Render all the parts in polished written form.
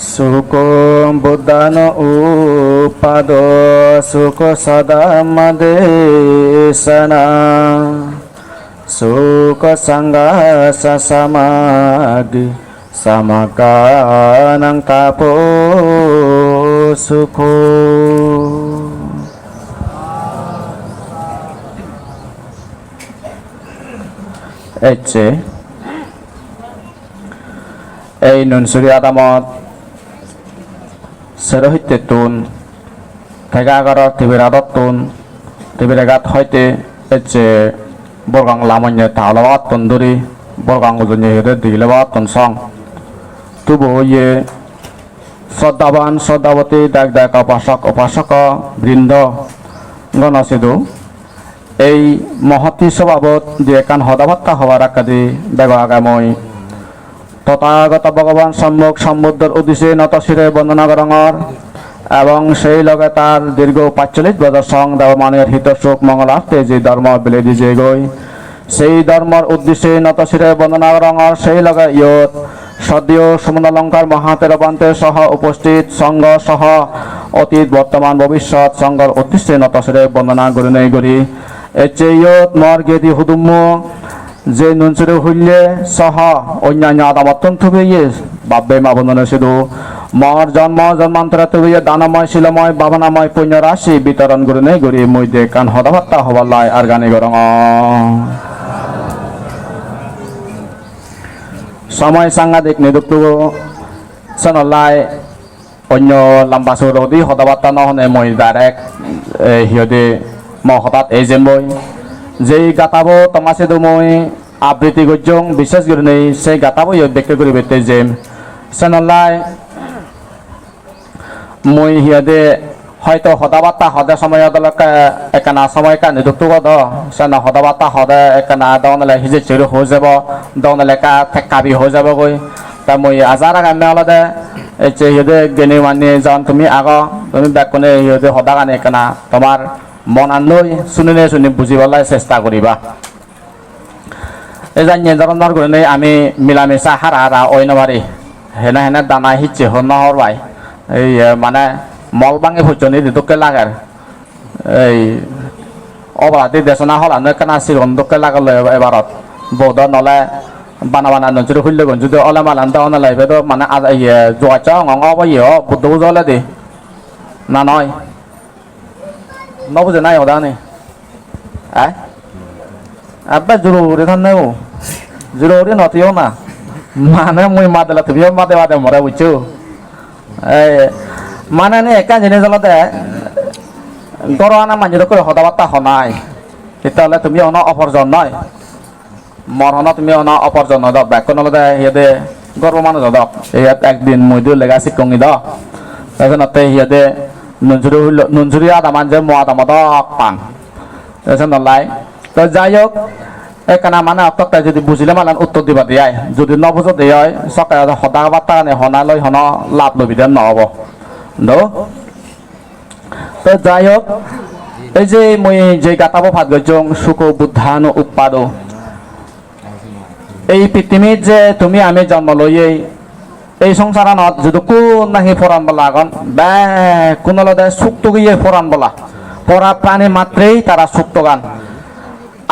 Suko buddhano upado suko sadamadesana suko sangga sasamagi samakanang tapo suko. Ece এই নুনসুরি আদামত সেরহিতে তুন থেগাগার তিবিরাদত তুন তিবিরাগাত হইতে এচে বরগাং লামন্য তাহলাবাত তুন্দুরি বরগাং উজনে হেরে দিলবাত তুন song তুবু ইয়ে শ্রদ্ধাবান শ্রদ্ধাবতী দেখ দেখ উপাসক বৃন্দ গণসিদু এই মহতি স্বভাবত যে কান হদাবাত্তা হওয়ার আকাদি বেগাগাময় তথাগত ভগবান সম্মুখ সমুদ্রের উদ্দেশ্যে নতশিরে বন্দনা করঙর এবং সেই লগে তার দীর্ঘ ৪৫ বছর সং দেবমানের হিত সুখ মঙ্গলার্থে যে ধর্ম বিলেদি যে গই সেই ধর্মর উদ্দেশ্যে নতশিরে বন্দনা করঙর সেই লগে ইয়ত সদীয় সুমনালঙ্কার মহাতেরপান্তে সহ উপস্থিত সংঘ সহ অতীত বর্তমান ভবিষ্যৎ সংঘর উদ্দেশ্যে নতশিরে বন্দনা করি নেই করি এচে ইয়ত মর গেদি হুদুম্ম যে নুনসুরে হইলে সহ অন্যান্য আদামতন থুবে বাব্বে মা বন্ধনে শুধু মর জন্ম জন্মান্তরে থুবে দানময় শিলময় ভাবনাময় পুণ্য রাশি বিতরণ করে নেই গরি মই দে কান হদাবাত্তা হবার লাই আর গানে গরং সময় সাংঘাতিক নিদুক্ত সনলাই অন্য লম্বা সুরদি হদাবাত্তা নহনে মই ডাইরেক্ট হিয়দে ম হঠাৎ এই যেমবই যেই গাতাবো তমাসে দমই আবৃত্তি গজ্জং বিশেষ করে নেই সেই গাতাবো ব্যক্তি করে বেতে যেম সেনলাই মই হিয়াদে হয়তো হদাবাত্তা হদে সময় একানা সময় কানে দুটো গদ সেন হদাবাত্তা হদে একানা দনলে হিজে চেরু হয়ে যাব দনলে কা কাবি হয়ে যাব গই তা মই আজার গামে আলাদা এচে হিয়াদে গেনে মানে যান তুমি আগ তুমি ব্যাকনে হিয়াদে হদা গানে একানা তোমার মন আনলৈ শুনিলে শুনি বুঝিবলৈ চেষ্টা কৰিবা এই জানি ধৰণৰ কৰি আমি মিলামিছা হাৰা হাৰা অইনবাৰী হেনে হেনে দানা হিচে হৰ বাই এই মানে মল বাঙে ভোজনী দুটোকে লাগার এই অবরাধি দেশনা হল আনো কেনা চিরন দুটোকে লাগালো এবারত বৌদ্ধ নলে বানা বানা নজরে খুললে গন যদি অলে মালান দাও না লাইবে তো মানে জোয়াচা অঙ্গ ইয়ে বুদ্ধ বুঝলে দি না নয় নবুঝে নাই ওদা নেই আব্বা জরুরি থান নেও জরুরি নতিও না মানে মুই মাদেলা তুমিও মাদে মাদে মরে বুঝছো মানে নে একা জিনিস জলতে গরহানা মানুষ করে হদাবাত্তা হনাই তেতিয়াহ'লে তুমি অন অপরজন নয় মরহন তুমি অন অপরজন দক ব্যাকন হলে সিহঁতে গর্ব মানুষ দক ইয়াত একদিন মই দিও লেগা চিকঙি দ তাৰপিছত সিহঁতে নুনঝুরি আদামান যে মো আদামত পাং তাৰপিছত নলাই তো যাই হোক একানা মানে অতকটাই যদি বুঝিলে মানে উত্তর দিবা দিয়াই যদি নবুঝো দিয়াই সকালে সদা বার্তা হনা লই হন লাভ লবি দেন নহব তো যাই হোক এই যে মই যে গাতাবো ভাত গজং সুখ বুদ্ধানো উৎপাদো এই পৃথিবীত যে তুমি আমি জন্ম লইয়ে এই সংসারানত যদি কোন নাহি ফরান বলা আগন বে কোনলদে সুক্ত গিয়ে ফরান বলা পরা প্রাণী মাত্রেই তারা সুক্ত গান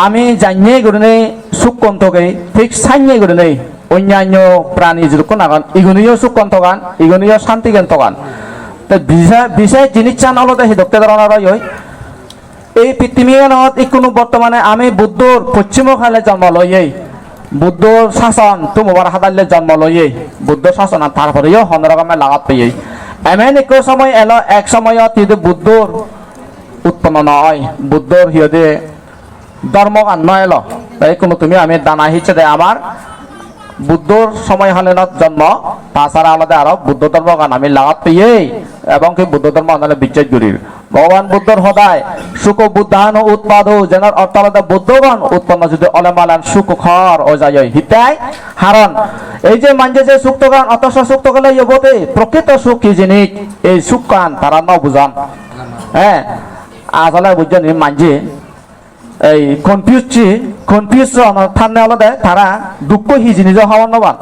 আমি জানিয়ে করে নেই সুখ কন্তকে ঠিক সাইনে করে নেই অন্যান্য প্রাণী যদি কোন আগন ইগুনিও সুখ কন্ত গান ইগুনিও শান্তি গন্ত গান তো বিষয় জিনিস চান হলতে সেই দক্তে ধরনের এই পৃথিবীনত কোনো বর্তমানে আমি বুদ্ধর পশ্চিমকালে জন্ম লইয়ে বুদ্ধর শাসন তোমার হাতালে জন্ম লইয়ে বুদ্ধ শাসন তারপরেও হনরকমে লাগাত পেয়ে এমন এক সময় এলো এক সময়ত যদি বুদ্ধর উৎপন্ন নয় বুদ্ধর সিহঁতে ধর্মগান নয় এলো তাই কোনো তুমি আমি দানা হিসেবে আমার বুদ্ধর সময় হলেনত জন্ম তাছাড়া আলাদা আরো বুদ্ধ ধর্মগান আমি লাগাত পেয়ে এবং কি বুদ্ধ ধর্ম আনলে বিচ্ছেদ জুরির ভগবান বুদ্ধর সদায় সুখ বুদ্ধান উৎপাদ যেন অর্থ আলাদা বুদ্ধগণ উৎপন্ন যদি অলেমালান সুখ খর ও যায় হিতাই হারণ এই যে মানছে যে সুক্তগান অথচ সুক্ত গেলে ইবতে প্রকৃত সুখ কি জিনিস এই সুখ গান তারা ন বুঝান হ্যাঁ আসলে বুঝছেন মানছে এই কনফিউজ থানে আলাদা তারা দুঃখ হি জিনিস হওয়ার নবান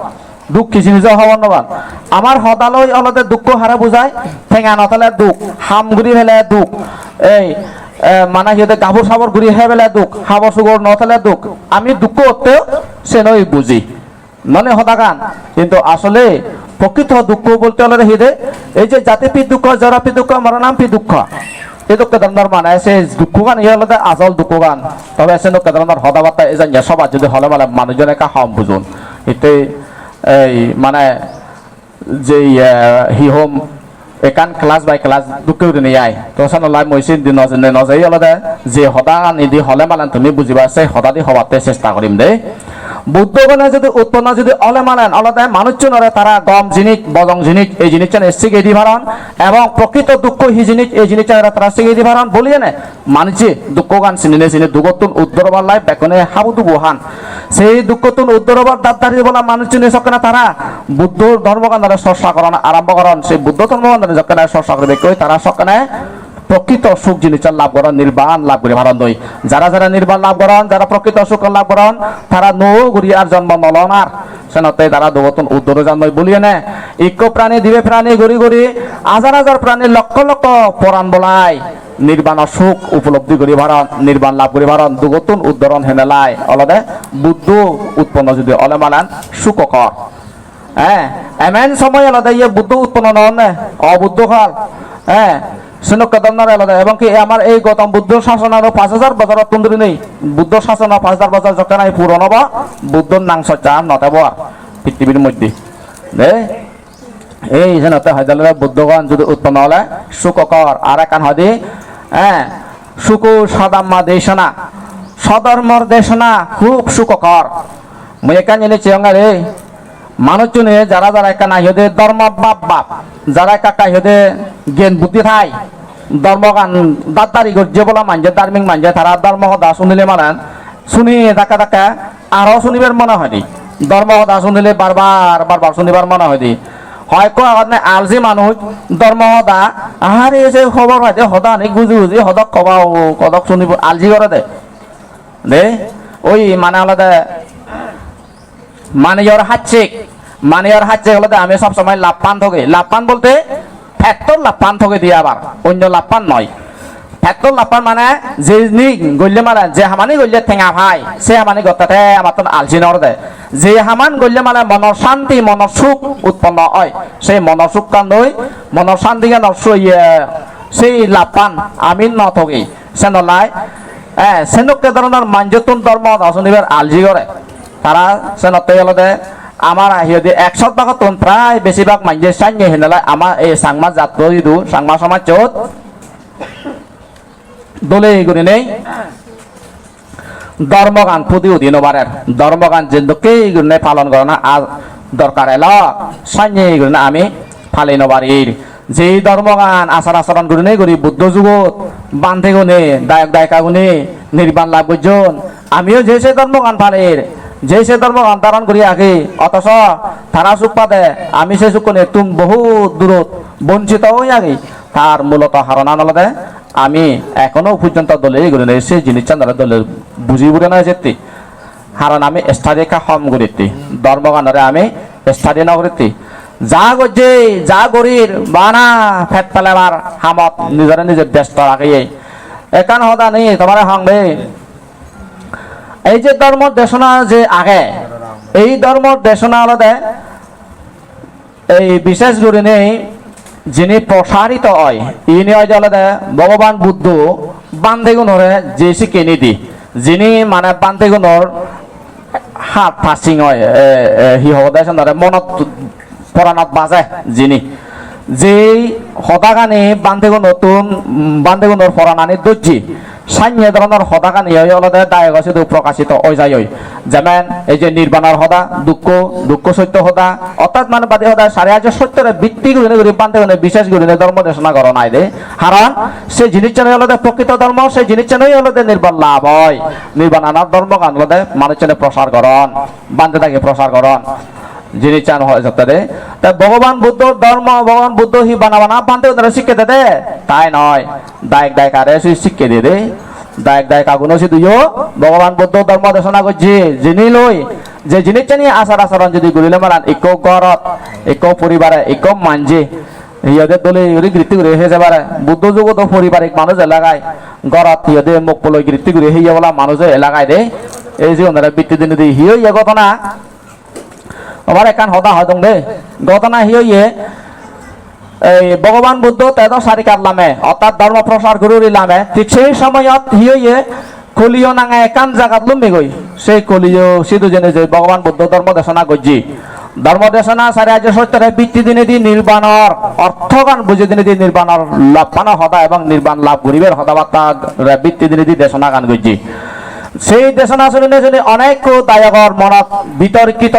দুঃখ কিছু নিজে হব নবান আমার হদালৈ অলতে দুঃখ হারা বুঝায় ঠেঙা নথালে দুঃখ হাম ঘুরি ফেলে দুঃখ এই মানে সিহঁতে গাভৰ চাবৰ ঘূৰি আহে পেলাই দুখ হাবৰ চুগৰ নথালে দুখ আমি দুঃখ হতেও সে নই বুঝি মানে হতাগান কিন্তু আসলে প্রকৃত দুঃখ বলতে হলে হিদে এই যে জাতিপিত দুঃখ জরাপিত দুঃখ মরণামপি দুঃখ এই দুঃখ ধরনের মানে সে দুঃখ গান ইয়ে হলে আসল দুঃখ গান তবে সে দুঃখ ধরনের হতাবার্তা এই যে সবার যদি হলে মানে মানুষজনে কা হম বুঝুন এতে এই মানে যে হিহম একান ক্লাস বাই ক্লাস দুঃখ নিয়ে আয় তো সানলাই মইসিন দিন নজাই আলাদা যে হদা নিদি হলে মানে তুমি বুঝিবা সেই হদা দি হবাতে চেষ্টা করিম দে বুদ্ধগণে যদি উৎপন্ন যদি অলে মানেন আলাদা মানুষজনরে তারা গম জিনিস বজং জিনিস এই জিনিসটা সিগে দি ভারণ এবং প্রকৃত দুঃখ হি জিনিস এই জিনিসটা তারা সিগে দি ভারণ বলিয়ে নে মানুষে দুঃখ গান চিনে চিনে দুঃখতুন উদ্ধরবার লাই বেকনে হাবুদু বহান সেই দুঃখতুন উদ্ধরবার দাবদারি বলা মানুষ চিনে সকেনা তারা বুদ্ধ ধর্মগান চর্চা করেন আরম্ভ করেন সেই বুদ্ধ ধর্মগান যখন চর্চা করবে কই তারা সকেনে প্রকৃত সুখ জিনিস লাভ করেন নির্বাণ লাভ করে ভারণ দই যারা যারা নির্বাণ লাভ করেন যারা প্রকৃত সুখ লাভ করেন তারা নৌ ঘুরি আর জন্ম নলন আর সেনতে তারা দুগতন উদ্ধর জানই বলিয়ে নে ইক্য প্রাণী দিবে প্রাণী ঘুরি ঘুরি হাজার হাজার প্রাণী লক্ষ লক্ষ পরাণ বলাই নির্বাণৰ সুখ উপলব্ধি কৰি ভাৰণ নিৰ্বাণ লাভ কৰি ভাৰণ দুগতুন উদ্ধৰণ হেনেলাই অলদে বুদ্ধ উৎপন্ন যদি অলে মালান সুখকৰ এমেন সময় আলাদা ইয়ে বুদ্ধ উৎপন্ন নহনে অবুদ্ধ কাল সিনক কদমনার আলাদা এবং কি আমার এই গৌতম বুদ্ধ শাসন আরো 5000 বছর তন্দুরি নেই বুদ্ধ শাসন 5000 বছর যখন এই পুরনো বা বুদ্ধ নাংস চান নতাব পৃথিবীর মধ্যে দে এই যেনতে হায়দালে বুদ্ধগণ যদি উৎপন্ন হলে সুখকর আর একান হদি সুকু সদাম্মা দেশনা সধর্মর দেশনা খুব সুখকর মই একান জেনে চিয়ঙ্গা রে মানুষজনে যারা যারা একা নাহিদে ধর্ম বাপ বাপ যারা একা কাহিদে জ্ঞান বুদ্ধি থাই ধর্মগান দাতারি গর্জে বলা মানজে ধার্মিক মানজে তারা ধর্ম সদা শুনিলে মানান শুনি ডাকা ডাকা আরো শুনিবার মনে হয়নি ধর্ম সদা শুনিলে বারবার বারবার শুনিবার মনে হয়নি হয় কো আগত আলজি মানুষ ধর্ম সদা আহারে এসে খবর হয় সদা অনেক বুঝি বুঝি সদক কবাও কদক শুনিব আলজি করে দে ওই মানে আলাদা মানিয়র হাচ্ছে হলে আমি সব সময় লাভ পান থাকে লাভ পান বলতে ফ্যাক্টর লাভ পান থাকে দিয়ে আবার অন্য লাভ পান নয় ফ্যাক্টর লাভ পান মানে যে গল্লে মানে যে হামানি গল্লে ঠেঙা ভাই সে হামানি গতাতে আমার তো আলসি নর দে যে হামান গল্লে মানে মনের শান্তি মনের সুখ উৎপন্ন হয় সেই মনের সুখ কান নই মনের শান্তি কান সেই লাভ পান আমি ন থাকি সে নলাই সেনকে ধরনের মাঞ্জতুন ধর্ম শনিবার আলজি করে তারা সে নতে হলে আমার আহিদি 100 ভাগ প্রায় বেশিরভাগ মানুষের সাইনে হেনালে আমার এই সাংমা জাতীয় দিদু সাংমা সমাজ চোত দলে গুলি নেই ধর্মগান পুদি উদিন বারের ধর্মগান যেন্দকে গুনে পালন করে না আর দরকার এলো সাইনে গুলি না আমি ফালি নবারির যে ধর্মগান আচার আচরণ গুলি নেই করি বুদ্ধ যুগত বান্ধে গুনে দায়ক দায়িকা গুনে নির্বাণ লাভ করছেন আমিও যে সে ধর্মগান ফালির যে সে ধর্ম অন্তরণ করি আগে অথচ তারা সুখ পাতে আমি সে সুখ নিয়ে তুমি বহু দূরত বঞ্চিত হয়ে আগে তার মূলত হারণা নলদে আমি এখনো পর্যন্ত দলে এগুলো নেই সেই জিনিসটা দলে বুঝি বুড়ে না যেতে হারণ আমি স্টাডি কা হম করিতি ধর্মগানরে আমি স্টাডি না করিতি যা গজে যা গরির বানা ফেট পেলাবার হামত নিজরে নিজে ব্যস্ত রাখে একান হদা নেই তোমার হংবে এই যে ধর্ম দেশনা যে আগে এই ধর্ম দেশনা আলাদা এই বিশেষ করে নেই যিনি প্রসারিত হয় ইনি হয় আলাদা ভগবান বুদ্ধ বান্ধেগুণরে যে শিখে নিদি যিনি মানে বান্ধেগুণর হাত ফাসিং হয় হি হদায় মনত পরাণত বাজে যিনি যেই হদাগানি বান্ধেগুণ নতুন বান্ধেগুণর পরাণানি দর্জি সাইন্য ধরনের হদাগানি হয় অলদে দায়ক আছে প্রকাশিত হয়ে যায় যেমন এই যে নির্বাণের হদা দুঃখ দুঃখ সত্য হদা অর্থাৎ মানে বাদী হদা সাড়ে হাজার সত্যের ভিত্তি করে বান্ধে বিশেষ করে ধর্ম দেশনা করা নাই দে কারণ সেই জিনিসটা হলদে প্রকৃত ধর্ম সেই জিনিসটা হলদে নির্বাণ লাভ হয় নির্বাণ আনার ধর্ম গান হলদে মানুষজনে প্রসার করন বান্ধে থাকে প্রসার করন জিনিস চান হয় সপ্তাহে তাই ভগবান বুদ্ধ ধর্ম ভগবান বুদ্ধ হি বানা বান্ধে ওদের শিক্ষে দে তাই নয় দায়ক দায়িকারে শিক্ষে দিয়ে দায়ক দায়িকা গুণ সে দুইও ভগবান বুদ্ধ ধর্ম দেশনা করছে যিনি লই যে জিনিস জানি আচার আচরণ যদি গড়িলে মারান ইকো ঘরত ইকো পরিবারে ইকো মানজে ইয়দের দলে ইয়রি গৃত্তি করে হয়ে যাবার বুদ্ধ যুগত পারিবারিক মানুষ এলাকায় ঘরত ইয়দে মুখ পলই গৃত্তি করে হইয়া বলা মানুষের এলাকায় দে এই যে ওনারা বৃত্তি দিন দিয়ে হিও ইয়ে ঘটনা আমার একান হদা হয় দে ঘটনা হিও ইয়ে এই ভগবান বুদ্ধ তেদ সারি কাটলামে অর্থাৎ ধর্ম প্রসার করিলামে ঠিক সেই সময়ত হিও ইয়ে কলিও নাঙা একান জায়গাত লুমি গই সেই কলিও সিধু জেনে যে ভগবান বুদ্ধ ধর্ম দেশনা গজ্জি ধর্ম দেশনা সারি আজ সত্যরে বৃত্তি দিনে দি নির্বাণর অর্থগান বুঝে দিনে দি নির্বাণর লাভ পানো হদা এবং নির্বাণ লাভ গরিবের হদাবার্তা বৃত্তি দিনে দি দেশনা গান গজ্জি সেই দেশনা শুনে শুনে অনেক দায়কর মনত বিতর্কিত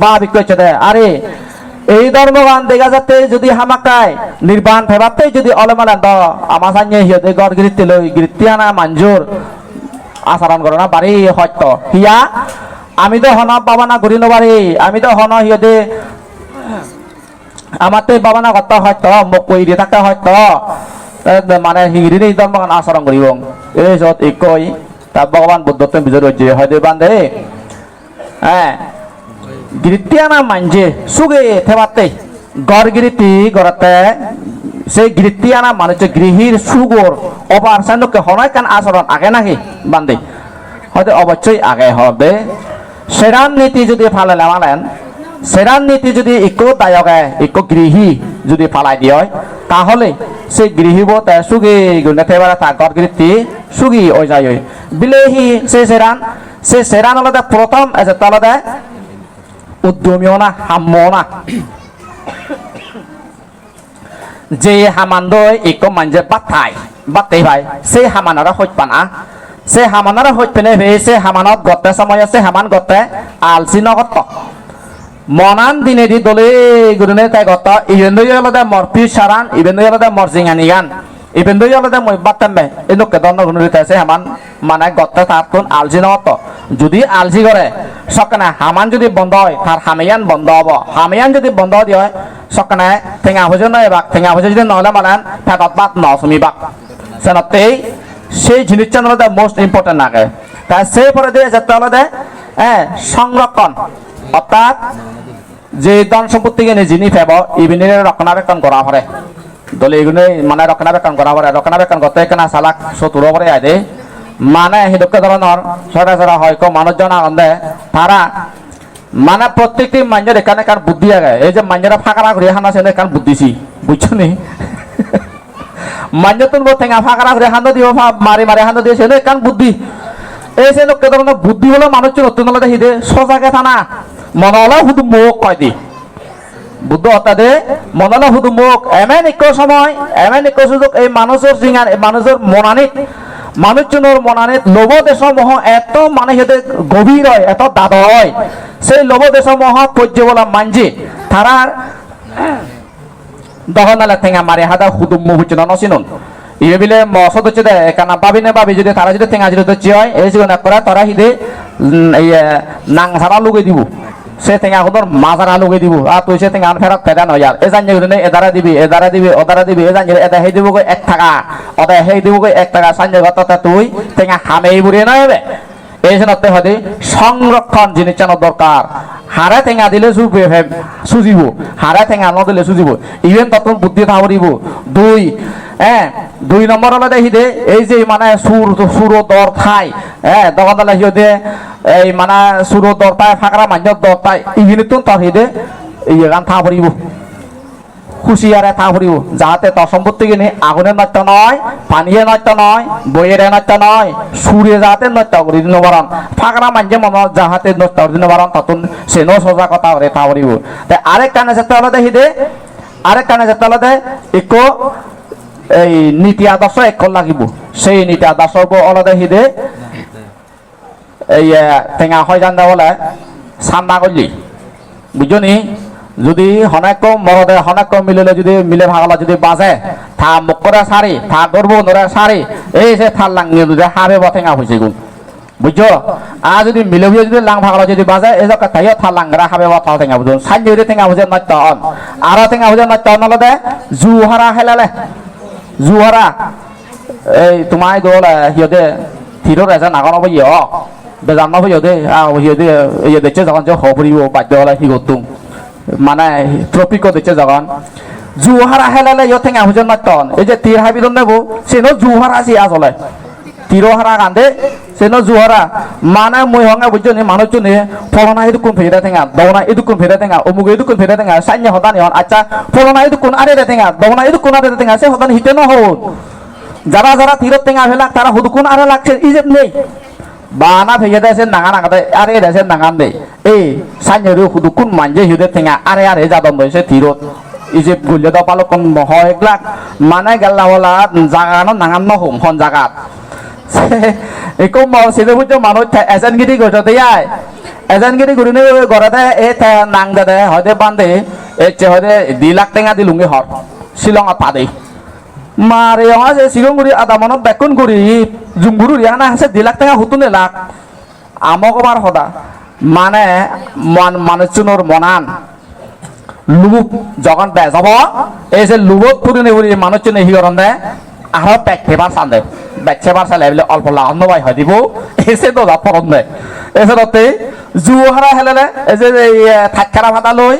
বা বিকৃত আরে এই ধর্মগান দেখা যাতে যদি হামাকায় নির্বাণ ফেবাতে যদি অলমালান দ আমার সামনে হিয়তে গড় গৃত্তি লই গৃত্তিয়ানা মঞ্জুর আচরণ করে না বাড়ি হয়তো হিয়া আমি তো হন বাবানা ঘুরি নবারি আমি তো হন হিয়তে আমার তো বাবানা করতে হয়তো মোক কই দিয়ে থাকতে হয়তো মানে হিগিরি এই ধর্মগান আচরণ করিব এই যত একই তা ভগবান বুদ্ধ বিজয় হচ্ছে হয়তো বান্ধে হ্যাঁ গৃত্তিয়ানা মানজে সুগে থেবাতে গড় গৃতি গড়তে সেই গৃত্তিয়ানা মানে গৃহীর সুগর অপার সানুকে হনাই কান আচরণ আগে নাকি বান্ধে হয়তো অবশ্যই আগে হবে সেরান নীতি যদি ফালে নামালেন সেরান নীতি যদি ইকো দায়কে ইকো গৃহী যদি ফালাই দিয়ে তাহলে সেই গৃহীব সুগি গুণে থেবারে তা গড় গৃতি সুগি ওই যায় বিলেহি সেই সেরান আলাদা প্রথম এসে তালাদা উদ্যমীয় না হাম্য না যে হামান্দ ইকো মানজে বাত্তাই ভাই সেই হামানারা হইত পানা সে হামানারা হইত পেনে সে হামানত গতে সময় আছে হামান গতে আলসি নগত মনান দিনে দি দলে গুরুনে তাই গত ইভেন দই আলাদা মরপি সারান ইভেন দই আলাদা মরজিঙানি গান ইভেন দই আলাদা মই বাত্তামে এনুকে দন্ন গুনুরে তাইছে হামান মানে গতে তাতুন আলসি নগত যদি আলসি করে সকানে হামান যদি বন্ধ হয় তার হামিয়ান বন্ধ হব হামিয়ান যদি বন্ধ দিয়ে সকানে ঠেঙা ভোজন নয় বাক ঠেঙা ভোজন যদি নহলে মানান ফেটত বাক নসমি বাক সেনতেই সেই জিনিসটা হলো মোস্ট ইম্পর্টেন্ট আগে তাই সেই পরে দিয়ে যেতে হলে সংরক্ষণ অর্থাৎ যে ধন সম্পত্তিকে যিনি ফেব ইভিনের রক্ষণাবেক্ষণ করা পরে দলে এগুলো মানে রক্ষণাবেক্ষণ করা পরে রক্ষণাবেক্ষণ করতে কেনা চালাক চতুর পরে আয় মানে সেদুকে ধরনের ছড়া ছড়া হয় মানুষজন আনন্দে তারা মানে প্রত্যেকটি মানুষের এখানে কার বুদ্ধি আগে এই যে মানুষেরা ফাঁকা ঘুরে হানা সে কার বুদ্ধিছি বুঝছো নি মানুষতুন ঠেঙা ফাঁকা ঘুরে হানো দিব মারি মারি হানো দিয়ে সে কান বুদ্ধি এই সে লোক ধরনের বুদ্ধি হলো মানুষজন অত্যন্ত দেখি দে সজাগে থানা মনে হলো শুধু মুখ কয় দি বুদ্ধ হতাদে মনে হলো শুধু মুখ এমন এক সময় এমন এক সুযোগ এই মানুষের জিঙার মানুষের মনানিত মানুষজনের মনানিত লোভ দেশমহ এত মানে সিহঁতে গভীর হয় এত দাদ হয় সেই লোভ দেশমহ পর্য বলা মানজি তারার দহনালে ঠেঙা মারি হাদা শুধু মুখ হচ্ছে না নচিনুন ইয়ে বিলে মসদ হচ্ছে দে কানা পাবি না পাবি যদি তারা যদি ঠেঙা যদি হচ্ছে হয় এই জীবন করা তারা হিদে নাং ছাড়া লুগে দিব সে ঠেঙা সুন্দর মাছারা লুগে দিব আর তুই সে ঠেঙা ফেরত ফেরা নয় আর এ জানি এদারা দিবি অদারা দিবি এ জানি এটা সেই দিব 1 টাকা ওটা সেই দিব 1 টাকা সাঞ্জে গততে তুই ঠেঙা হামেই বুড়িয়ে নয় এই জন্য হতে সংরক্ষণ জিনিসটা দরকার হারা ঠেঙা দিলে সুজিব হারা ঠেঙা নদিলে সুজিব ইভেন তখন বুদ্ধি থাকব 2 নম্বর হলে দেখি দে এই যে মানে সুর দর ঠাই দোকানদালে সিহঁতে এই মানে সুর দর পায় ফাঁকরা মানুষ দর পায় ইভিনিং তোর হিদে এই গান থা পড়ব খুশিয়ারে থা পড়ব যাতে তোর সম্পত্তি কিনে আগুনে নৃত্য নয় পানিয়ে নৃত্য নয় বইয়েরে নৃত্য নয় সুরে যাতে নৃত্য করে দিন পারান ফাঁকরা মানুষের মন যাহাতে নৃত্য করে দিন পারান তখন সেনো সজা কথা করে থা পড়ব তাই আরেক কানে যেতে হলে দেখি দে আরেক কানে যেতে হলে দে একো এই নীতি আদর্শ এক লাগিব সেই নীতি আদর্শ অলদে হিদে এই টেঙা হয় জান বলে চান্দা করলি বুঝলি যদি হনেক মরদে হনেক মিলিলে যদি মিলে ভাগলা যদি বাজে থা মুখরে সারি থা গর্ব নরে সারি এই সে থার লাঙিয়ে যদি হাবে ঠেঙা হয়েছে গুণ বুঝছো আর যদি মিলে যদি লাং ভাগলা যদি বাজে এই যে তাইও থার লাংরা হাবে থাল ঠেঙা বুঝুন সাইন যদি ঠেঙা বুঝে নত্য অন আর ঠেঙা বুঝে নত্য নলদে জুহারা হেলালে জুহারা এই তোমায় দোল সিহঁতে থিৰৰ এজন নাগন হ'ব বেজান না হইও দে হিয়দে ইয়ে দেখছে যখন যে হবরিব বাধ্য হলে হি গতুম মানে ট্রপিকও দেখছে যখন জুহারা হেলালে ইয় ঠেঙা হুজন মাতন এই যে তীর হাবিদন নেব সেনো জুহারা সি আসলে তীরহারা কান্দে সেনো জুহারা মানে মই হঙ্গা বুঝছনি মানুষজনে ফলনা এই দুকুন ফেরা ঠেঙা দওনা এই দুকুন ফেরা ঠেঙা অমুক এই দুকুন ফেরা ঠেঙা সাইন্য হদানি হন আচ্ছা ফলনা এই দুকুন আরে ঠেঙা দওনা এই দুকুন আরে ঠেঙা সে হদানি হিতে ন হন যারা যারা তীরত ঠেঙা ফেলাক তারা হুদুকুন আরে লাগছে ইজেব নেই বানা ভেজে দেছে নাঙা নাঙাতে আরে দেছে নাঙান দে এই সাইন্য হুদুকুন মানজে হিউদে ঠেঙা আরে আরে যাদন দইছে তীরত ইজেব গুলে দ পালকন হয় একলাক মানে গেল্লাওয়ালা জাগানো নাঙান ন হম হন জাগাত একো সেটা বুঝছো মানুষ এজেন্ট গিরি করতে যাই এজেন্ট গিরি ঘুরি ঘরতে এই নাং দে হয়তো বান্ধে এসে হয়তো 2 লাখ টাকা দিলুঙ্গি হর শিলং পাদে মারে আছে শিলংগুড়ি আধা মনত বেকুন গুড়ি জুমগুড়ি না আছে 2 লাখ টাকা হুতুনে লাখ আমক বার সদা মানে মানুষজনের মনান লুবুক যখন বেজাব এই যে লুবক ফুরিনে ফুরি মানুষজনে হিগরণ দেয় আরো পেক ফেবার চান্দে বেচেবার চালে বলে অল্প লাগান নবাই হয় দিব এসে দোলা পরন দেয় এসে জুহারা হেলে এই যে থাকখারা ভাতা লই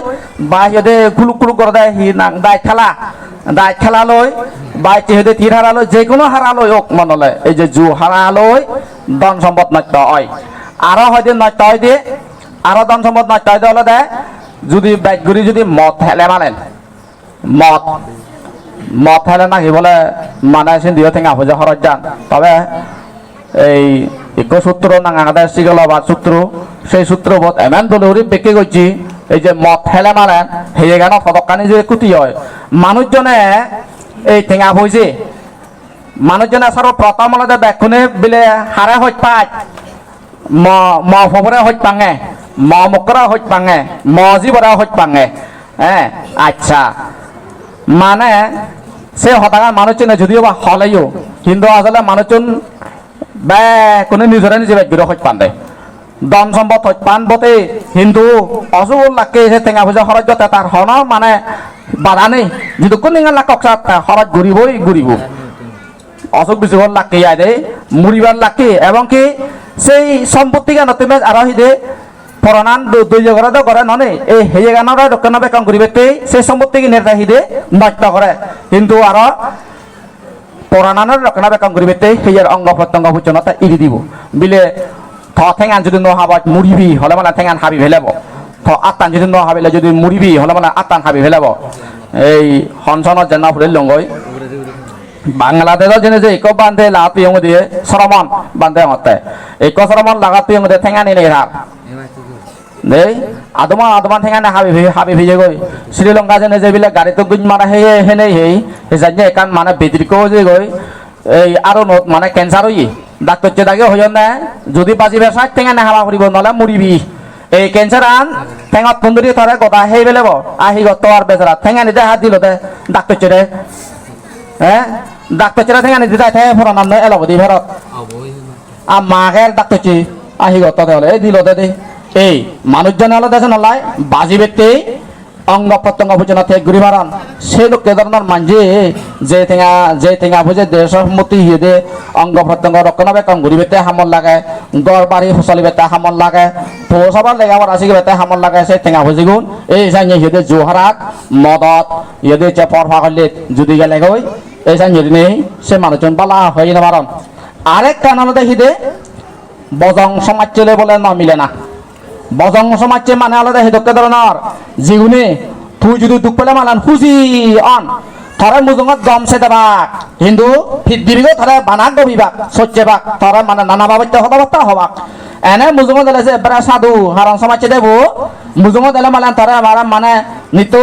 বা সিহঁতে কুলুক কুলুক করে দেয় হি নাং দায় খেলা লই বা সিহঁতে তীর হারা লই যে কোনো হারা লই ওক মনলে এই যে জুহারা লই ধন সম্পদ নষ্ট হয় আরো হয়তো নষ্ট হয় দিয়ে আরো ধন সম্পদ নষ্ট হয় হলে দেয় যদি ব্যাগগুড়ি যদি মদ হেলে মানেন মদ হেলে নাকি বলে মানে সিন্ধিও ঠেঙা ভোজা খরচ যান তবে এই ইকো সূত্র নাঙাদের সিগল বা সূত্র সেই সূত্র বোধ এমন দলুরি বেঁকে গেছি এই যে মদ হেলে মারেন হেয়ে গেল ফদকানি যে কুটি হয় মানুষজনে এই ঠেঙা ভইছে মানুষজনে সর্বপ্রথম হলে ব্যাগখনে বিলে হারে হইত পায় ম ফবরে হইত পাঙে ম মকরা হইত পাঙে ম জীবরা হইত পাঙে হ্যাঁ আচ্ছা মানে সে হতাকার মানুষজনে যদিও বা হলেও কিন্তু আসলে মানুষজন বে কোনো নিজরে নিজে বেগির হইত পান দেয় ধন সম্পদ হইত পান বতে হিন্দু অসুর লাখকে সে টেঙা পূজা খরচ যতে তার হন মানে বাধা নেই যদি কোন লাখ খরচ ঘুরিব অসুখ বিসুখ লাখকে আয় দে মুড়িবার লাখকে এবং কি সেই সম্পত্তি গান তুমি আর হিদে পরানান দুই জগরা তো করে ননে এই হেয়ে গানরা দোকান বেকাম করিবে সেই সম্পত্তি কি নেতা হিদে নষ্ট করে কিন্তু আর পরানানের দোকান বেকাম করিবে হেয়ার অঙ্গ প্রত্যঙ্গ ভূচনতা ইরি দিব বিলে থ ঠেঙান যদি ন হাবাত মুড়িবি হলে মানে ঠেঙান হাবি ফেলাব থ আত্তান যদি ন হাবিলে যদি মুড়িবি হলে মানে আত্তান হাবি ফেলাব এই হনসনত যেন ফুলে লঙ্গই বাংলাদেশের জেনে যে ইকো বান্ধে লাগাত ইয়ং দিয়ে সরমন বান্ধে হতে ইকো সরমন লাগাত ইয়ং দিয়ে ঠেঙানি নেই হার দেই আদমান ঠেঙানে হাবি ভিজে গই শ্রীলঙ্কা জেনে যে বিলে গাড়ি তো গুজ মারা হেনে হেই জানি একান মানে বেদরিকো যে গই এই আরো মানে ক্যান্সার হই ডাক্তার যে দাগে হইন না যদি বাজি বেসাই ঠেঙানে হাবা করিব নলে মরিবি এই ক্যান্সার আন ঠেঙত বন্ধুরি ধরে গদা হেই বেলেব আহি গত আর বেচারা ঠেঙানি দে হাত দিল দে ডাক্তার চেরে হ্যাঁ ডাক্তার চেরা ঠেঙানি দিতে থাকে ফোরন নাম এলাব দি ভেরত আর মাকে ডাক্তার চি আহি গত হলে দিল দে এই মানুষজন হলো দেশে নলায় বাজি ব্যক্তি অঙ্গ প্রত্যঙ্গ ভোজন থেকে ঘুরি মারান সেই লোক ধরনের মানজি যে ঠেঙা বুঝে দেশ সম্মতি হিয়ে দে অঙ্গ প্রত্যঙ্গ রক্ষণাবেক্ষণ ঘুরি বেতে হামল লাগে গড় বাড়ি ফসলি বেতে হামল লাগে পৌরসভার লেগে আবার আসি বেতে হামল লাগে সেই ঠেঙা বুঝি গুণ এই জানিয়ে হিয়ে জোহারাত মদত ইয়ে যে পরফা করলে যদি গেলে গই এই জানিয়ে নেই সে মানুষজন বালা হয়ে না মারণ আরেক কান দেখি দে বজং সমাজ চলে বলে না মিলে না বজং সমাজে মানে আলাদা হেদকে ধরনের জিগুনে তুই যদি দুঃখ পেলে মালান খুশি অন থরে মুজঙত জমছে দেবাক হিন্দু ফিদ্দিবিগো থরে বানাক গবিবাক সচ্চে বাক থরে মানে নানা বাবত্য হতাবার্তা হবাক এনে মুজঙত দিলে যে এবারে সাধু হারণ সমাজে দেব মুজঙত দিলে মালান থরে আমার মানে নিতু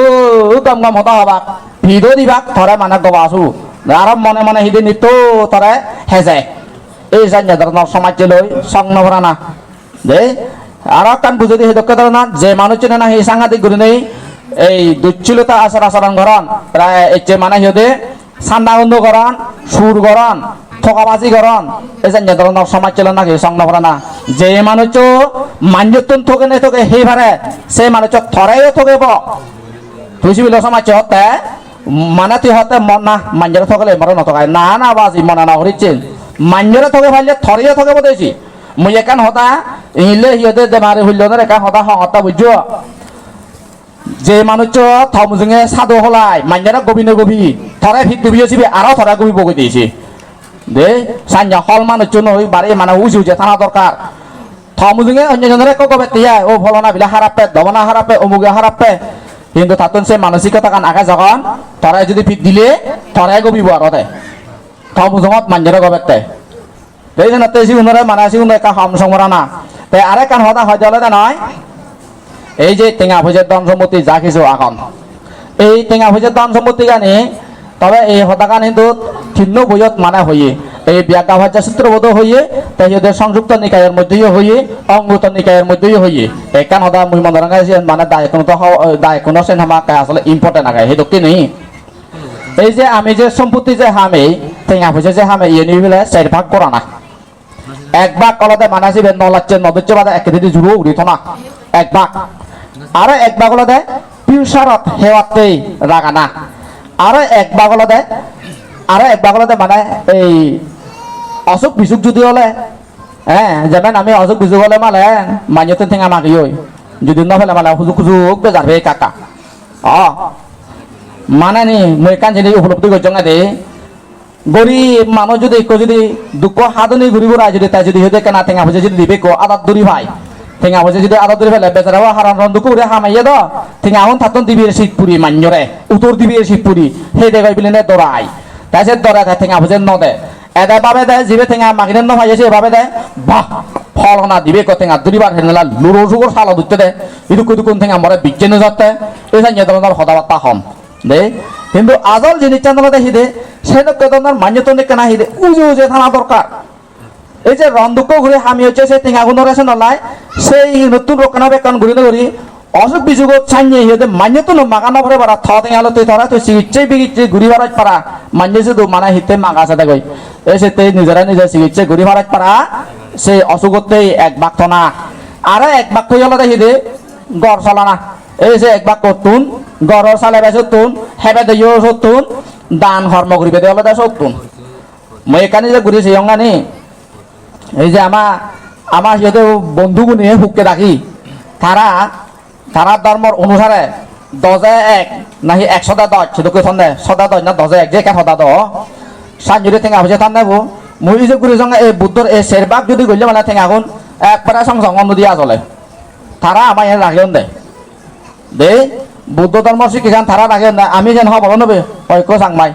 গম গম হতা হবাক ভিদো দিবাক থরে মানে গবাসু আর মনে মনে হিদি নিতু থরে হেজে এই জানিয়ে ধরনের সমাজে লই সংন ভরা না দে আর কান বুঝে দিয়ে দক্ষ ধরনা যে মানুষজন না এই সাংঘাতিক গুলি নেই এই দুচ্ছিলতা আচরণ গরণ প্রায় যে মানে সিহঁতে চান্দা বন্ধু গরণ সুর গরণ ঠকাবাজি গরণ এই যে ধরনের সমাজ ছিল নাকি সংন ভরা না যে মানুষ মাঞ্জতুন ঠকে নেই ঠকে সেই ভারে সেই মানুষ থরেও ঠকেব তুই বিল সমাজ হতে মানে তুই হতে মন না মাঞ্জরে ঠকলে মরে নথকায় না না বাজি মনে না হরিচ্ছেন মাঞ্জরে ঠকে ভাইলে থরেও ঠকে বলেছি মই একান হতা ইলে হিয়তে দেমারে হইলনের একান হতা হতা বুঝছো যে মানুষ থমুজুঙে সাদু হলাই মাইনারা গবিনে গবি থরে ফিট গবি হইছিবি আরো থরা গবি বগই দিয়েছি দে সাঞ্জা হল মানুষ নই বাড়ি মানে উজু যে থানা দরকার থমুজুঙে অন্যজনের এক গবে তিয়া ও ফলনা বিলা হারাপে দমনা হারাপে অমুগে হারাপে কিন্তু তাতুন সে মানসিকতা কান আগে যখন থরাই যদি ফিট দিলে থরাই গবিব আর দে থমুজুঙত মাইনারা গবেতে এই জন্য তেজি উনরে মানাসি উন একা হম সংবরা না তে আরে কান হতা হয় দলে নয় এই যে টেঙা ভোজের ধন সম্পত্তি যা কিছু এখন এই টেঙা ভোজের ধন সম্পত্তি গানে তবে এই হতাকান কিন্তু ভিন্ন বইয়ত মানে হইয়ে এই ব্যাখ্যা ভাষা সূত্রবোধ হইয়ে তাইদের সংযুক্ত নিকায়ের মধ্যেই হইয়ে অঙ্গুত নিকায়ের মধ্যেই হইয়ে একান হতা মুই মনে রাখাইছি মানে দায় কোনো সেন আমাকে আসলে ইম্পর্টেন্ট আগে সেই দক্ষিণ নেই এই যে আমি যে সম্পত্তি যে হামে টেঙা ভোজে যে হামে ইয়ে নিয়ে বেলা 4 ভাগ করা না 1 ভাগ কলতে মানাসি বে 9 লাখ 90 বাদে এক দিদি জুড়ো উড়ি থনা 1 ভাগ আরো 1 ভাগ হলদে পিউসারত হেওয়াতে রাগানা আরো 1 ভাগ হলদে আরো 1 ভাগ হলদে মানে এই অসুখ বিসুখ যদি হলে হ্যাঁ যেমন আমি অসুখ বিসুখ হলে মালে মাইনতে ঠেঙা মাগি হই যদি না ফেলে মালে হুজুক হুজুক বেজারবে কাকা মানে নি মই কান জিনিস উপলব্ধি করছো না দে গরিব মানুষ যদি যদি দুঃখ হাতনি ঘুরিব রায় যদি তাই যদি হইতে কেনা ঠেঙা ভুজে যদি দিবে কো আদাত দূরি ভাই ঠেঙা ভুজে যদি আদাত দূরি ফেলে বেচারাও হারান রন্ধু করে হামাইয়ে দ ঠেঙা হন থাকুন দিবির শীতপুরি মান্যরে উত্তর দিবির শীতপুরি সেই দেখাই বিলে নে দরাই তাই সে দরাই তাই ঠেঙা ভুজে ন দে এদা ভাবে দেয় জিবে ঠেঙা মাগিনে ন ভাইছে এভাবে দেয় বাহ ফল না দিবে কো ঠেঙা দুরিবার হেনলা লুরো সুগর সালা দুতে দে ইদুকু দুকুন ঠেঙা মরে বিজ্ঞানে যাতে এই সাইয়ে ধরনের কথাবার্তা হম দে কিন্তু আজল জিনিস চান্দা দেখি দে সেটা কেতনার মান্যতনে কেনা হিদে উজে উজে থানা দরকার এই যে রন্দুক ঘুরে হামি হচ্ছে সেই টেঙাগুনোর আছে নলাই সেই নতুন রোকানা বেকান ঘুরি ঘুরি অসুখ বিসুখ চাইয়ে হিদে মান্যতন মাগানো ভরে বাড়া থ টেঙালো তুই ধরা তুই চিকিৎসাই বিকিচ্ছে ঘুরি ভাড়াত পারা মান্যে শুধু মানে হিতে মাগা আছে দেখই এই সে নিজেরা নিজে চিকিৎসাই ঘুরি ভাড়াত পারা সেই অসুখতেই 1 ভাগ থনা আর 1 ভাগ থই হলো দেখি দে গড় চলানা এই যে 1 ভাগ করতুন গড়র চালে বেসতুন হেবে দিও সতুন দান কর্ম করিবে দেওয়ালে দেশ তুন মই এখানে যে ঘুরেছি অঙ্গানি এই যে আমার সিহঁতে বন্ধুগুনি হুককে রাখি তারা ধর্মর অনুসারে 10 নাহি 110 সেটা কৈ থানে 10 না 10 যে কেন 10 সাঞ্জুরে ঠেঙা হয়েছে থান নেব মই যে ঘুরে সঙ্গে এই বুদ্ধর এই শেরবাগ যদি গইলে মানে ঠেঙা এখন একবারে সংসং নদী চলে তারা আমার এখানে রাখিও দে দে বুদ্ধ ধর্ম শিক্ষান তারা রাখে না আমি যেন হব নবে ঐক্য সাংমাই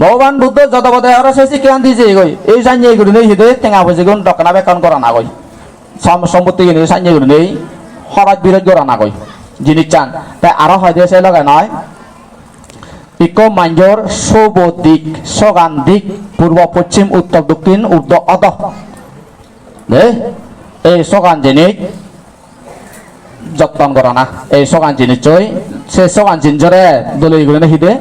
ভগবান বুদ্ধ যত বদে আর সেই শিক্ষান দিয়েছে গই এই সাঞ্জে গুলি নেই হিদে টেঙা বসে গুণ দোকানা বেকন করা না গই সম্পত্তি কিনে সাঞ্জে গুলি নেই হরাত বিরোধ করা না গই জিনিস চান তাই আরো হয় দিয়ে সে লগায় নয় ইকো মাঞ্জর সৌব দিক সগান দিক পূর্ব পশ্চিম উত্তর দক্ষিণ ঊর্ধ্ব অধ এই সগান জিনিস যত্ন করা না এই সগান জিনিস চই সে সগান জিনজরে দলি গুলি হিদে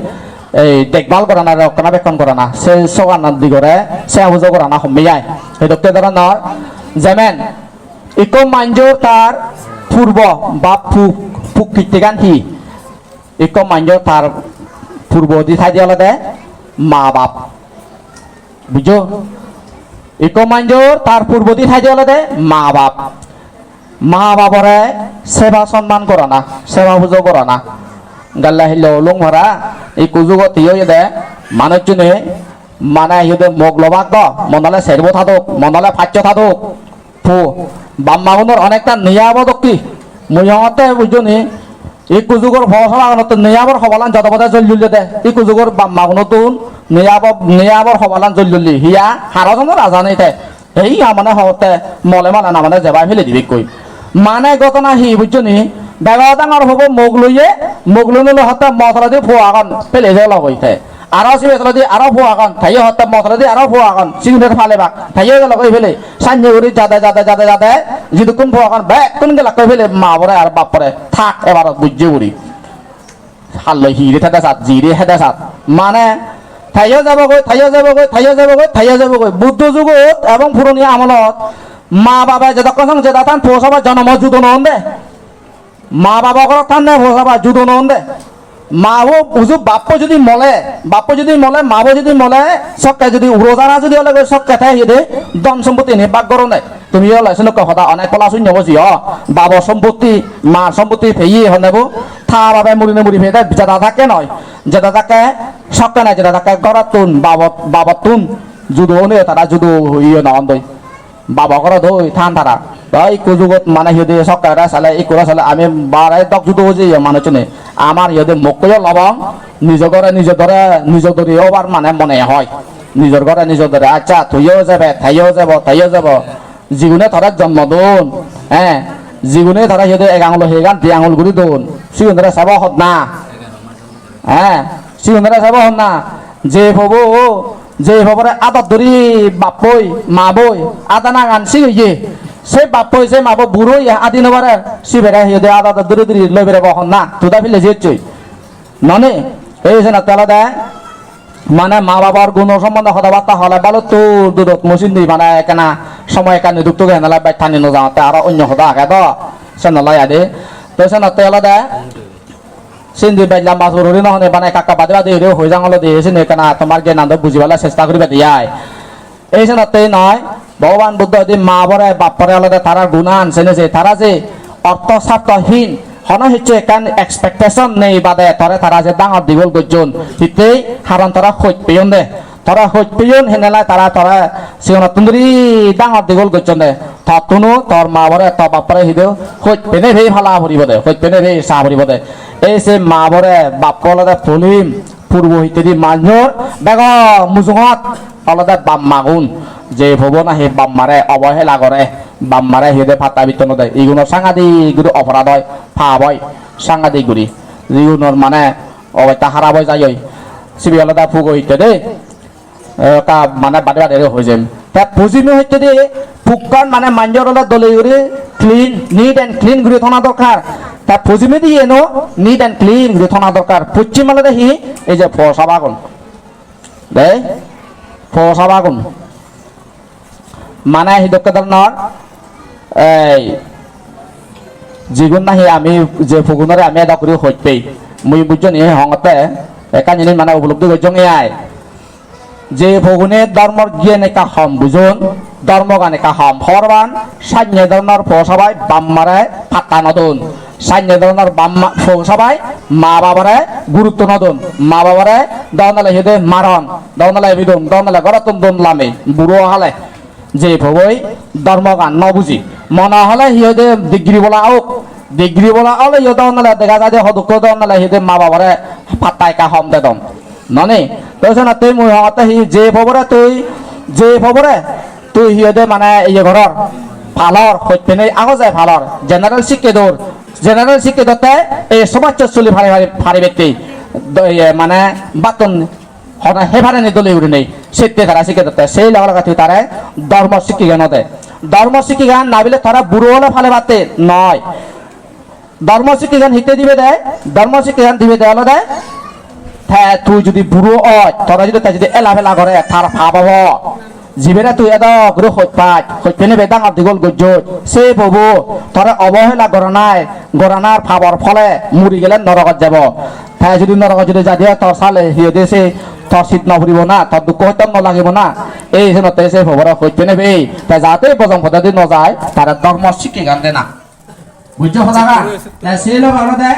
এই দেখভাল করা না রক্ষণাবেক্ষণ করা না সে সগান দিগরে সে অভিযোগ করা না হমিয়ায় এই দক্ষিণ ধরনের যেমন ইকো মাঞ্জর তার পূর্ব বা ফুক কীর্তিগান হি ইকো মাঞ্জর তার পূর্ব দি থাই দিয়ে দে মা বাপ বুঝো ইকো মাঞ্জর তার পূর্ব দি থাই দিয়ে দে মা বাপ মা বাবরে সেবা সম্মান করা না সেবা পুজো করা না গাল্লা হিল লুং ভরা এই কুজুগত ইয়ে দে মানুষজনে মানে ইয়ে মোক লবাক দ মনলে সেরবো থাকুক মনলে ফাচ্য থাকুক ফু বাম্মাগুনোর অনেকটা নিয়াব দক্ষি মুহতে বুঝনি এই কুজুগর ভরসা নিয়াবর সবালান যতপদে জল্লি দে এই কুজুগর বাম্মাগুনোতুন নিয়াবর সবালান জল্লি হিয়া হারজনের রাজানি দে এই মানে হতে মলে মালে না মানে জেবাই ফেলে দিবি কই মানে ঘটনা হি বুঝছনি বেগা ডাঙর হব মোক লইলে হতে মশলা দিয়ে ফোয়াগান পেলে যে লগ হইতে আরো সিবেতলা দিয়ে আরো ফোয়াগান থাইয়ে হতে মশলা দিয়ে আরো ফোয়াগান সিগনেট ফালে বাক থাইয়ে গেল কই ফেলে সাঞ্জে করে যাতে যদি কোন ফোয়াগান ব্যাক কোন গেল কই ফেলে মা পরে আর বাপ পরে থাক এবার বুঝছে বুড়ি হাল্লো হিরে থাকা সাত জিরে হেদা সাত মানে থাইয়ে যাব গই বুদ্ধ যুগত এবং পুরনি আমলত মা বাবা যতক্ষণ যেটা থান পৌঁছাবার জন্ম যুদ্ধ নন দে মা বাবা থান না পৌঁছাবার যুদ্ধ নন দে মাও বুঝু বাপ্প যদি মলে মাও যদি মলে সক্কা যদি রোজানা যদি হলে সক্কা থাকে হিদে দম সম্পত্তি নে বাগ গরো নাই তুমি হলে শুনক হদা অনেক কলা শূন্য বসি বাব সম্পত্তি মা সম্পত্তি ফেই হনেবো থা বাবে মুড়ি ফেয়ে যেটা থাকে নয় যেটা থাকে সক্কা নাই যেটা থাকে গড়াত তুন বাবত তুন যুদো নে তারা যুদো ইয়ে নন দই বাবা করে দই থান তারা এই কুজুগত মানে হিদে সক্কা চালে এই কোরা চালে আমি বারাই দক যুদো যে মানুষ নে আমার ইহতে মক্কয় লবং নিজের ঘরে নিজের ধরে ওবার মানে মনে হয় নিজের ঘরে নিজের ধরে আচ্ছা তুইও যাবে তাইও যাব জীবনে ধরে জন্ম দোন হ্যাঁ জীবনে ধরা সিহঁতে এক আঙুল সেই গান দুই আঙুল ঘূৰি দোন সিহঁতে চাব হত না হ্যাঁ সিহঁতে চাব হত না যে ভবরে আদত ধরি বাপই মা বই আদা না গান সিগিয়ে সে বাপই সে মা বই বুড়ো আদি নবারে সিবেরা সিহঁতে আদত ধরি লৈ বেড়ে বহন না তুদা ফিলে যেচই ননে এই যে না তেলা দেয় মানে মা বাবার গুণ সম্বন্ধে কথাবার্তা হলে বলো তো দূরত মসিন দি মানে কেনা সময় এখানে দুঃখ গেনালা বাইথানি নজাতে আর অন্য হতা আগে তো সে নলাই আদে তো সে নতে হলে দেয় সিন্ধি বাইলাম বাস হরি নহনে মানে কাকা বাদে বাদে হয়ে যাঙলো দিয়ে সিনে কেনা তোমার জ্ঞান আনন্দ বুঝিবালা চেষ্টা করিবে দিয়াই এই যে নতে নয় ভগবান বুদ্ধ যদি মা বরে বাপ পরে আলাদা তারা গুণা আনছে যে তারা যে অর্থ স্বার্থহীন হন হচ্ছে এখান এক্সপেকটেশন নেই বাদে তরে তারা যে ডাঙর দীঘল গজন হিতেই হারণ তারা হইত পেয়ন দে তারা হইত পেয়ন হেনেলাই তারা সিগনত তুন্দরি ডাঙর দীঘল গজন দে তুনো তোর মা বরে তোর বাপরে হিদেও হইত পেনে ভেই ভালা ভরিব দে হইত পেনে ভেই চাহ ভরিব দে এই সে মা বরে বাপ আলাদা ফলিম পূর্ব হইতে দি মানুষ বেগ মুজুঙত আলাদা বাম মাগুন যে ভবন আহে বাম মারে অবহেলা করে বাম মারে হিদে ফাটা বিতন দেয় এইগুলো সাংঘাতিক গুরু অপরাধ হয় ফাবয় সাংঘাতিক গুড়ি যিগুলোর মানে অবৈতা হারাবই যাই সিবি আলাদা ফুগ হইতে দে মানে বাদে বাদে হয়ে যায় তা পুজিমি হইতে দে ফুকন মানে মাঞ্জর দলে গুড়ি ক্লিন নিট এন্ড ক্লিন গুড়ি থানা দরকার তা পুজিমি দিয়ে নো নিট এন্ড ক্লিন গুড়ি থানা দরকার পশ্চিম আলাদা হি এই যে ফসাবাগুন দে ফসাবাগুন মানে হিদকে ধরনের এই যিগুণ নাহি আমি যে ফুগুণরে আমি এটা কৰি হইতেই মুই বুঝনি হংতে একানি মানে উপলব্ধি করছং আয় যে ফুগুনে ধর্মর জ্ঞান একা হম বুঝুন ধর্ম গান একা হম ফরবান সান্য ধরনের ফসবাই বাম্মারে ফাটা নদন সান্য ধরনের বাম্মা ফসবাই মা বাবারে গুরুত্ব নদন মা বাবারে দনালে হেদে মারন দনালে বিদম দনালে গরতন দন লামে বুড়ো হালে যে ভবই ধর্মগান ন বুঝি মনে হলে সিহঁতে ডিগ্ৰী বলা হলে সিহঁতে নালে দেখা যায় যে সদুক্ষ নালে সিহঁতে মা বাবারে পাতাই কা হম দে দম ননে তইছ না তুই মোৰ হতে সি যে ভবরে তুই সিহঁতে মানে এই ঘৰৰ ফালৰ সত্যনে আগো যায় ফালৰ জেনারেল শিক্ষিততে এই সমাজ চলি ফারি ব্যক্তি মানে বাতন হনা হেভারে নি দলি উড়ি নেই সেতে তারা শিখে দতে সেই লগা তুই তারা ধর্ম শিক্ষি জ্ঞান দে ধর্ম শিক্ষি জ্ঞান না বিলে তারা বুড়ো হলে ফালে বাতে নয় ধর্ম শিক্ষি জ্ঞান হিতে দিবে দেয় ধর্ম শিক্ষি জ্ঞান দিবে দেয় দেয় হ্যাঁ তুই যদি বুড়ো হয় তোরা যদি তাই যদি এলাফেলা করে তার ভাবাব জীবেরা তুই এদ গুরু হইতে নেবে ডাঙর দীঘল গজ্জ সে ববু তোরা অবহেলা গড়ানার ভাবর ফলে মুড়ি গেলে নরকত যাব তাই যদি নরকত যদি যা দিয়ে তোর চালে সিহঁতে সে তোর শীত নভরিব না তোর দুঃখ হইতে নলাগিব না এই যে নতে সে ভবর হইতে নেবে তাই যাতে বজম পদ্ধতি নযায় তারা ধর্ম শিক্ষি গান দে না বুঝছো কথা সেই লোক দেয়